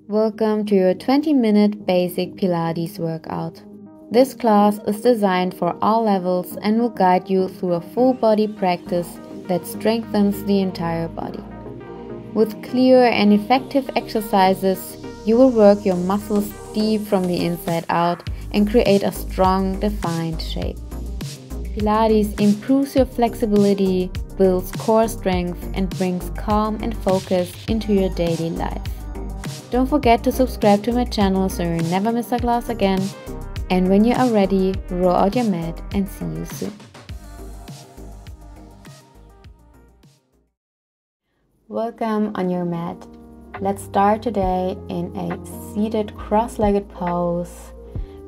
Welcome to your 20-minute basic Pilates workout. This class is designed for all levels and will guide you through a full body practice that strengthens the entire body. With clear and effective exercises, you will work your muscles deep from the inside out and create a strong, defined shape. Pilates improves your flexibility, builds core strength, and brings calm and focus into your daily life. Don't forget to subscribe to my channel so you never miss a class again. And when you are ready, roll out your mat and see you soon. Welcome on your mat. Let's start today in a seated cross-legged pose.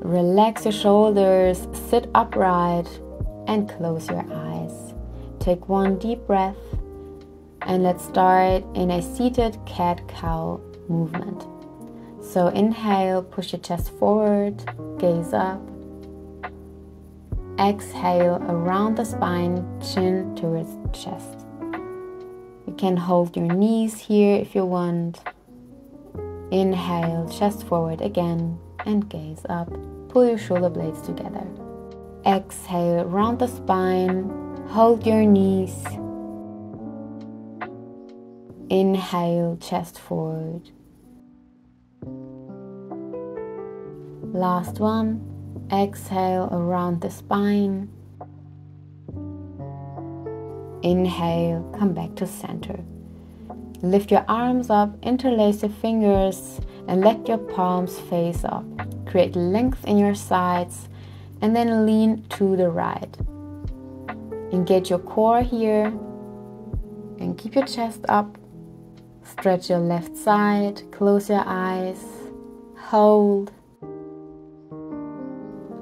Relax your shoulders, sit upright and close your eyes. Take one deep breath and let's start in a seated cat-cow movement. So inhale, push your chest forward, gaze up. Exhale, around the spine, chin towards chest. You can hold your knees here if you want. Inhale, chest forward again and gaze up. Pull your shoulder blades together. Exhale, round the spine, hold your knees. Inhale, chest forward. Last one. Exhale, around the spine. Inhale, come back to center. Lift your arms up, interlace your fingers, and let your palms face up. Create length in your sides, and then lean to the right. Engage your core here, and keep your chest up. Stretch your left side, close your eyes, hold,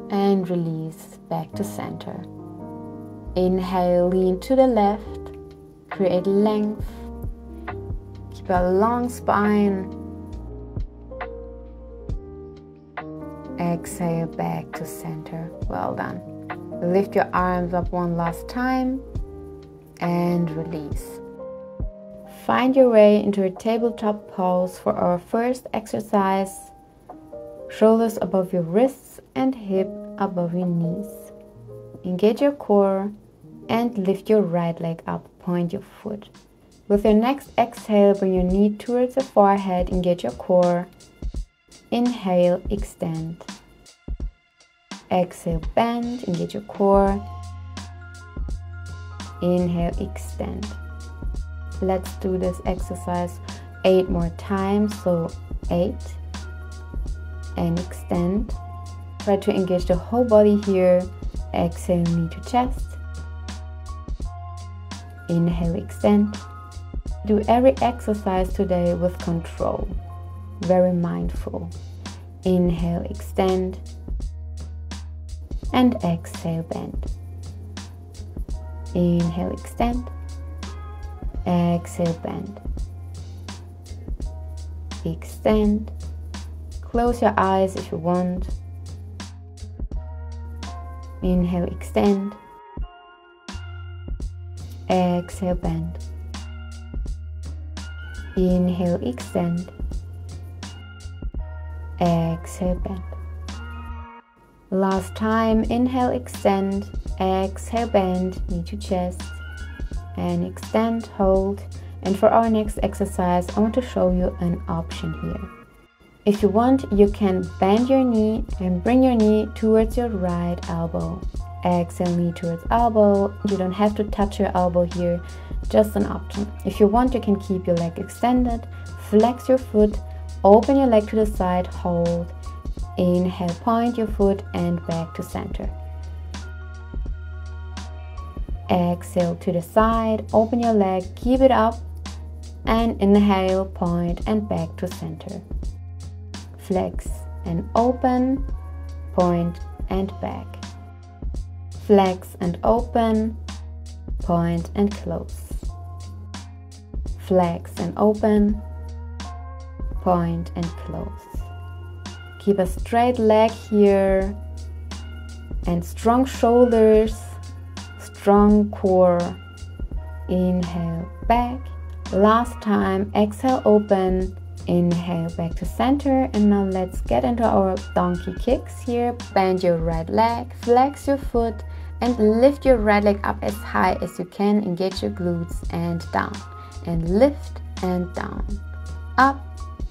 and release back to center. Inhale, lean to the left, create length, keep a long spine. Exhale, back to center. Well done. Lift your arms up one last time and release. Find your way into a tabletop pose for our first exercise. Shoulders above your wrists and hip above your knees. Engage your core and lift your right leg up, point your foot. With your next exhale, bring your knee towards your forehead, engage your core. Inhale, extend. Exhale, bend, engage your core. Inhale, extend. Let's do this exercise 8 more times, so 8. And extend. Try to engage the whole body here. Exhale, knee to chest. Inhale, extend. Do every exercise today with control. Very mindful. Inhale, extend. And exhale, bend. Inhale, extend. Exhale, bend. Extend. Close your eyes if you want. Inhale, extend. Exhale, bend. Inhale, extend. Exhale, bend. Last time. Inhale, extend. Exhale, bend. Knee to chest. And extend, hold. And for our next exercise, I want to show you an option here. If you want, you can bend your knee and bring your knee towards your right elbow. Exhale, knee towards elbow. You don't have to touch your elbow here, just an option. If you want, you can keep your leg extended, flex your foot, open your leg to the side, hold. Inhale, point your foot and back to center. Exhale to the side, open your leg, keep it up, and inhale, point and back to center. Flex and open, point and back. Flex and open, point and close. Flex and open, point and close. Keep a straight leg here and strong shoulders, strong core. Inhale, back. Last time, exhale, open. Inhale back to center, and now let's get into our donkey kicks here. Bend your right leg, flex your foot, and lift your right leg up as high as you can. Engage your glutes and down, and lift and down, up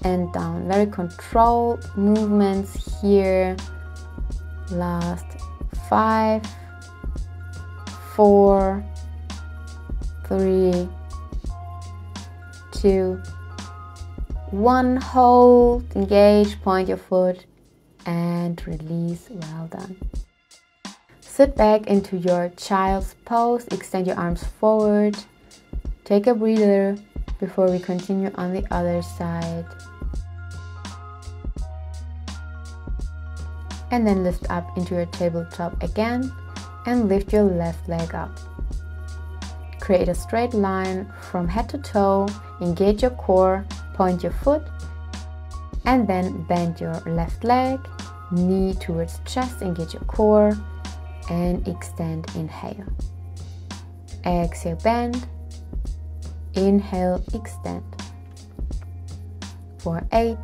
and down. Very controlled movements here. Last 5, 4, 3, 2, 1. Hold, engage, point your foot, and release. Well done. Sit back into your child's pose. Extend your arms forward. Take a breather before we continue on the other side. And then lift up into your tabletop again and lift your left leg up. Create a straight line from head to toe. Engage your core. Point your foot, and then bend your left leg, knee towards chest, engage your core, and extend. Inhale. Exhale, bend. Inhale, extend. For 8,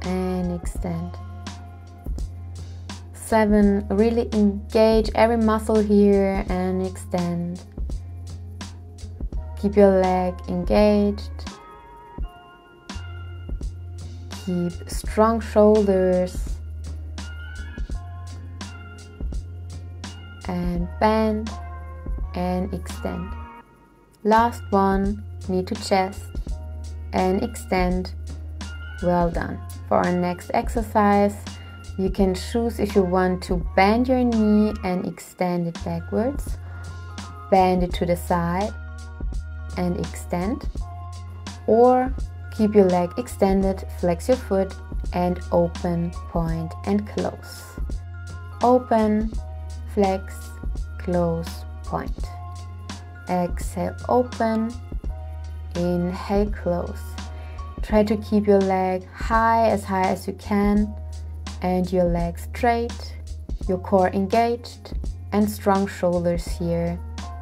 and extend. 7, really engage every muscle here and extend. Keep your leg engaged. Keep strong shoulders and bend and extend. Last one, knee to chest and extend. Well done. For our next exercise, you can choose if you want to bend your knee and extend it backwards, bend it to the side and extend, or keep your leg extended, flex your foot, and open, point, and close. Open, flex, close, point. Exhale, open. Inhale, close. Try to keep your leg high as you can, and your leg straight, your core engaged, and strong shoulders here.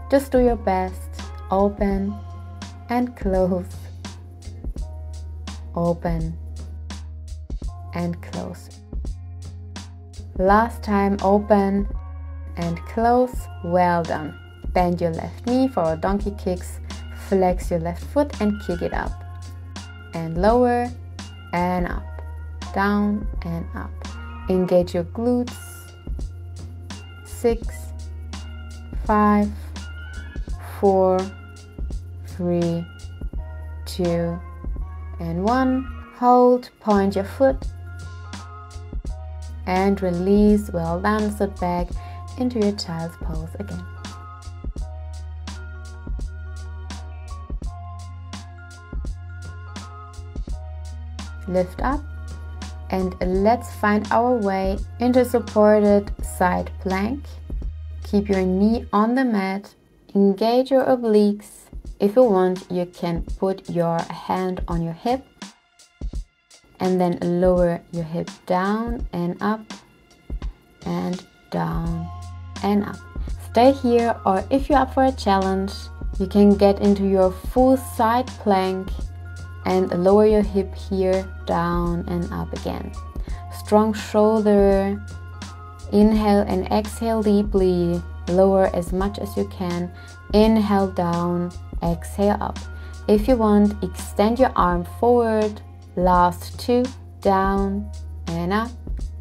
Just do your best. Open and close. Open and close. Last time, open and close. Well done. Bend your left knee for our donkey kicks. Flex your left foot and kick it up. And lower and up. Down and up. Engage your glutes. 6, 5, 4, 3, 2, and 1. Hold, point your foot, and release. Well done. Sit back into your child's pose again. Lift up, and let's find our way into supported side plank. Keep your knee on the mat. Engage your obliques. If you want, you can put your hand on your hip and then lower your hip down and up and down and up. Stay here, or if you're up for a challenge, you can get into your full side plank and lower your hip here, down and up again. Strong shoulder. Inhale and exhale deeply. Lower as much as you can. Inhale down, exhale up. If you want, extend your arm forward. Last 2, down and up.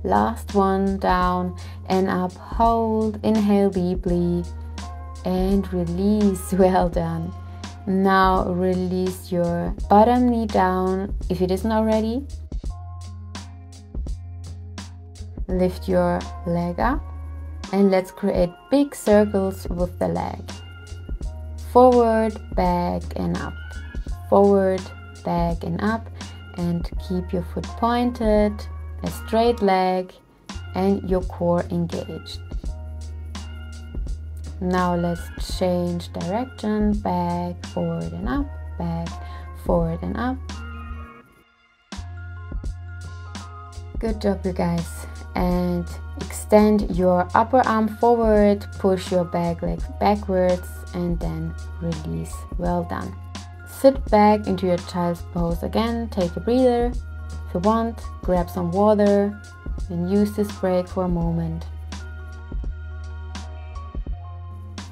Last 1, down and up. Hold, inhale deeply and release. Well done. Now release your bottom knee down if it isn't already. Lift your leg up and let's create big circles with the leg. Forward, back and up. Forward, back and up. And keep your foot pointed, a straight leg, and your core engaged. Now let's change direction. Back, forward and up. Back, forward and up. Good job, you guys. And extend your upper arm forward, push your back leg backwards, and then release. Well done. Sit back into your child's pose again, take a breather. If you want, grab some water and use this break for a moment.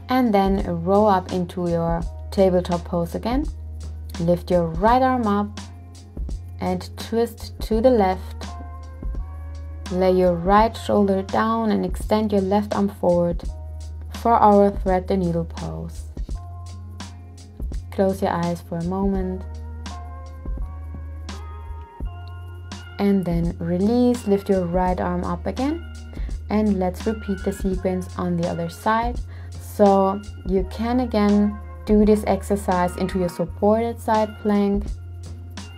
And then roll up into your tabletop pose again. Lift your right arm up and twist to the left. Lay your right shoulder down and extend your left arm forward for our thread the needle pose. Close your eyes for a moment. And then release, lift your right arm up again. And let's repeat the sequence on the other side. So you can again do this exercise into your supported side plank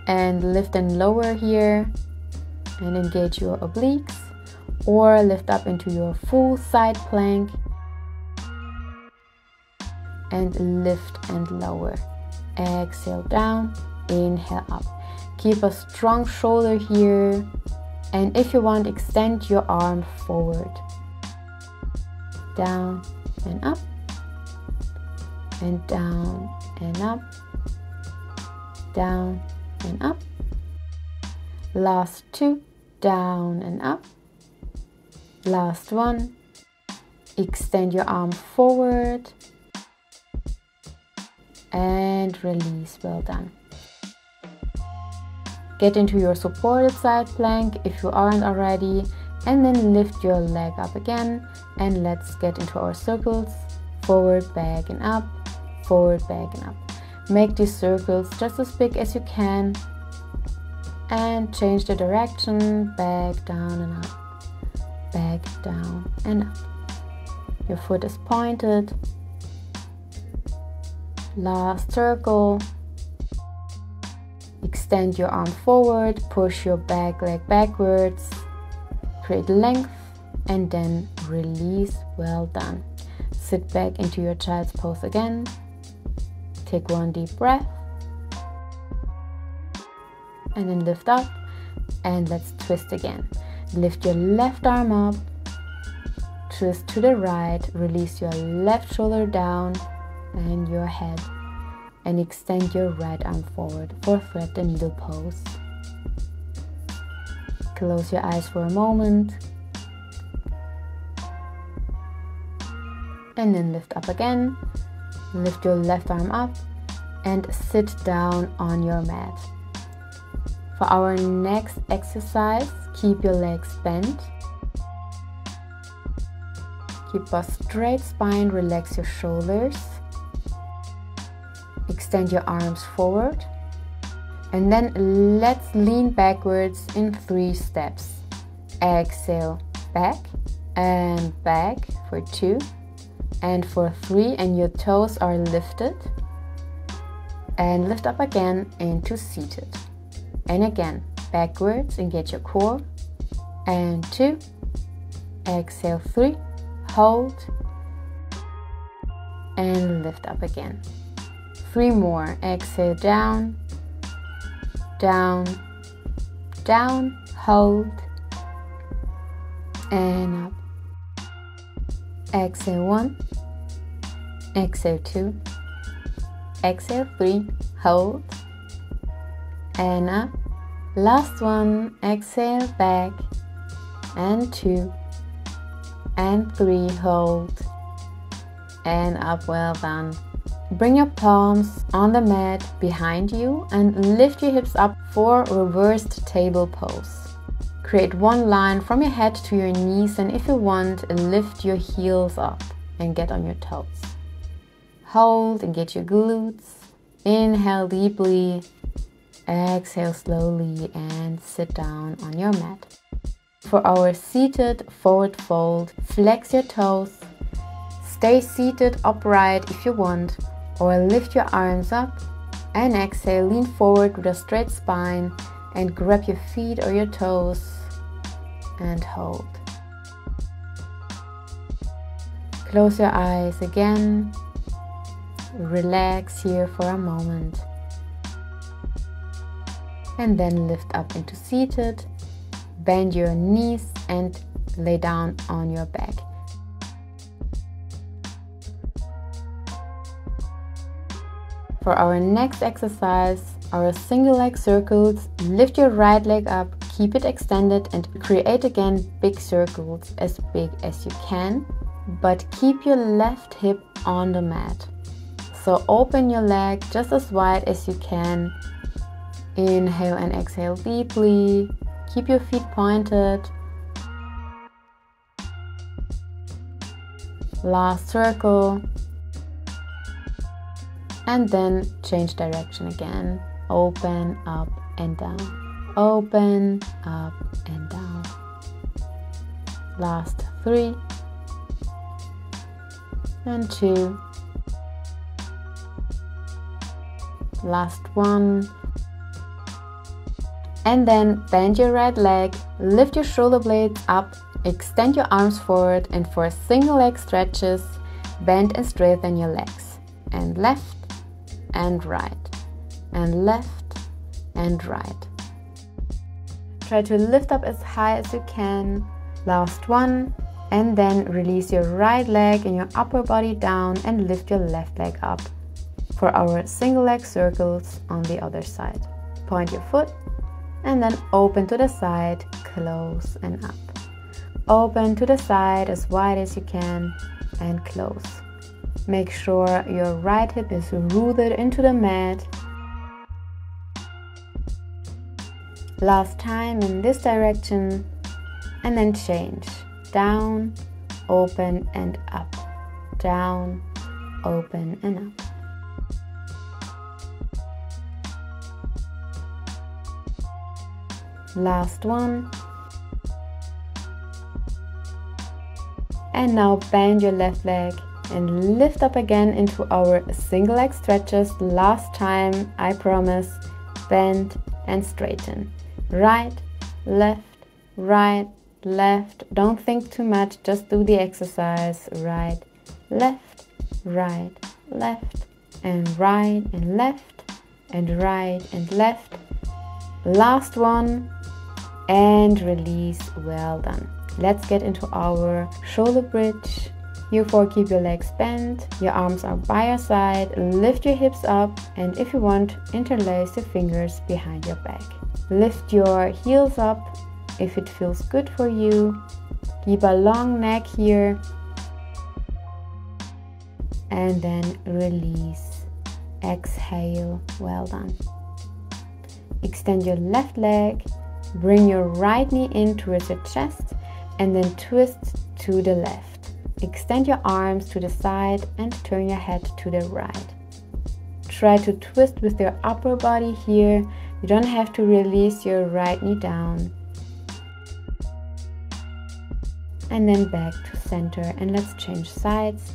and lift and lower here and engage your obliques, or lift up into your full side plank and lift and lower. Exhale down, inhale up. Keep a strong shoulder here, and if you want, extend your arm forward. Down and up, and down and up, down and up. Last two, down and up. Last one, extend your arm forward and release. Well done. Get into your supported side plank if you aren't already, and then lift your leg up again, and let's get into our circles. Forward, back and up, forward, back and up. Make these circles just as big as you can and change the direction. Back, down and up, back, down and up. Your foot is pointed. Last circle. Extend your arm forward, push your back leg backwards, create length, and then release. Well done. Sit back into your child's pose again. Take one deep breath. And then lift up. And let's twist again. Lift your left arm up. Twist to the right. Release your left shoulder down and your head. And extend your right arm forward for thread the needle pose. Close your eyes for a moment. And then lift up again. Lift your left arm up and sit down on your mat. For our next exercise, keep your legs bent. Keep a straight spine, relax your shoulders. Extend your arms forward. And then let's lean backwards in 3 steps. Exhale, back and back for 2 and for 3, and your toes are lifted. And lift up again into seated. And again, backwards, engage your core. And 2, exhale 3, hold, and lift up again. 3 more, exhale down, down, down, hold, and up. Exhale 1, exhale 2, exhale 3, hold, and up. Last one, exhale back, and 2, and 3, hold, and up. Well done. Bring your palms on the mat behind you and lift your hips up for reversed table pose. Create one line from your head to your knees, and if you want, lift your heels up and get on your toes. Hold and get your glutes. Inhale deeply. Exhale slowly and sit down on your mat. For our seated forward fold, flex your toes. Stay seated upright if you want, or lift your arms up, and exhale, lean forward with a straight spine and grab your feet or your toes and hold. Close your eyes again. Relax here for a moment. And then lift up into seated. Bend your knees and lay down on your back. For our next exercise, our single leg circles, lift your right leg up, keep it extended and create again big circles as big as you can, but keep your left hip on the mat. So open your leg just as wide as you can. Inhale and exhale deeply. Keep your feet pointed. Last circle. And then change direction again. Open, up and down. Open, up and down. Last 3 and 2. Last 1. And then bend your right leg, lift your shoulder blades up, extend your arms forward, and for single leg stretches, bend and straighten your legs. And left and right, and left and right. Try to lift up as high as you can. Last 1. And then release your right leg and your upper body down and lift your left leg up. For our single leg circles on the other side. Point your foot and then open to the side, close and up. Open to the side as wide as you can and close. Make sure your right hip is rooted into the mat. Last time in this direction and then change. Down, open and up. Down, open and up. Last 1. And now bend your left leg and lift up again into our single leg stretches. Last time, I promise. Bend and straighten. Right, left, right, left. Don't think too much, just do the exercise. Right, left, right, left, and right and left, and right and left. Last 1. And release. Well done. Let's get into our shoulder bridge. You 4 keep your legs bent, your arms are by your side, lift your hips up, and if you want, interlace your fingers behind your back. Lift your heels up if it feels good for you. Keep a long neck here. And then release. Exhale. Well done. Extend your left leg. Bring your right knee in towards your chest and then twist to the left. Extend your arms to the side and turn your head to the right. Try to twist with your upper body here. You don't have to release your right knee down. And then back to center and let's change sides.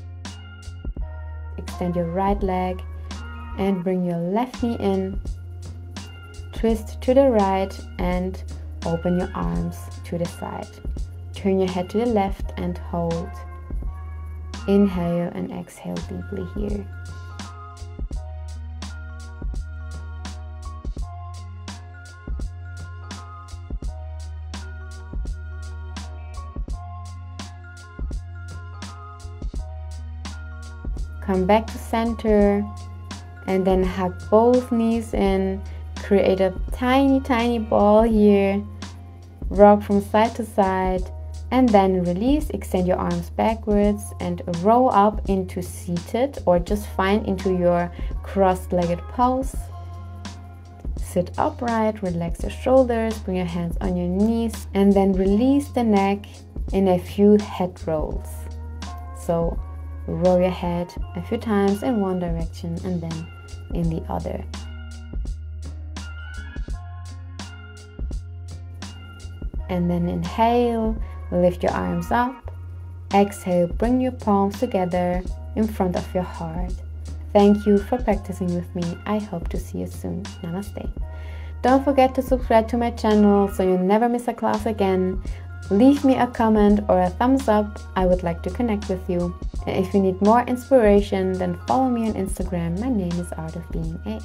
Extend your right leg and bring your left knee in. Twist to the right and open your arms to the side. Turn your head to the left and hold. Inhale and exhale deeply here. Come back to center and then hug both knees in. Create a tiny ball here. Rock from side to side and then release. Extend your arms backwards and roll up into seated or just find into your cross-legged pose. Sit upright, relax your shoulders, bring your hands on your knees and then release the neck in a few head rolls. So roll your head a few times in one direction and then in the other. And then inhale, lift your arms up. Exhale, bring your palms together in front of your heart. Thank you for practicing with me. I hope to see you soon. Namaste. Don't forget to subscribe to my channel so you never miss a class again. Leave me a comment or a thumbs up. I would like to connect with you. And if you need more inspiration, then follow me on Instagram. My name is Art of Being AF.